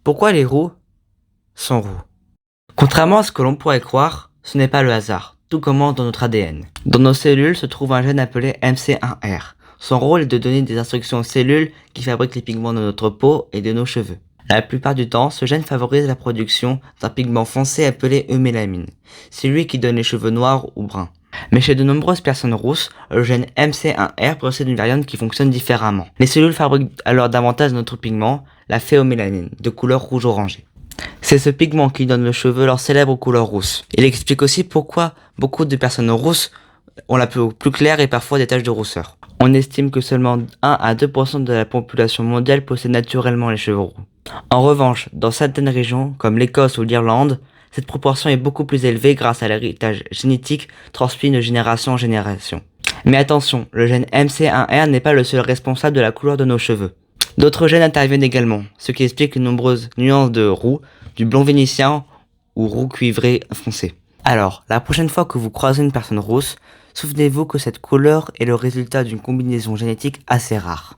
Pourquoi les roux sont roux? Contrairement à ce que l'on pourrait croire, ce n'est pas le hasard. Tout commence dans notre ADN. Dans nos cellules se trouve un gène appelé MC1R. Son rôle est de donner des instructions aux cellules qui fabriquent les pigments de notre peau et de nos cheveux. La plupart du temps, ce gène favorise la production d'un pigment foncé appelé eumélamine. C'est lui qui donne les cheveux noirs ou bruns. Mais chez de nombreuses personnes rousses, le gène MC1R possède une variante qui fonctionne différemment. Les cellules fabriquent alors davantage notre pigment, la phéomélanine, de couleur rouge-orangé. C'est ce pigment qui donne aux cheveux leur célèbre couleur rousse. Il explique aussi pourquoi beaucoup de personnes rousses ont la peau plus claire et parfois des taches de rousseur. On estime que seulement 1 à 2% de la population mondiale possède naturellement les cheveux roux. En revanche, dans certaines régions, comme l'Écosse ou l'Irlande, cette proportion est beaucoup plus élevée grâce à l'héritage génétique transmis de génération en génération. Mais attention, le gène MC1R n'est pas le seul responsable de la couleur de nos cheveux. D'autres gènes interviennent également, ce qui explique les nombreuses nuances de roux, du blond vénitien ou roux cuivré foncé. Alors, la prochaine fois que vous croisez une personne rousse, souvenez-vous que cette couleur est le résultat d'une combinaison génétique assez rare.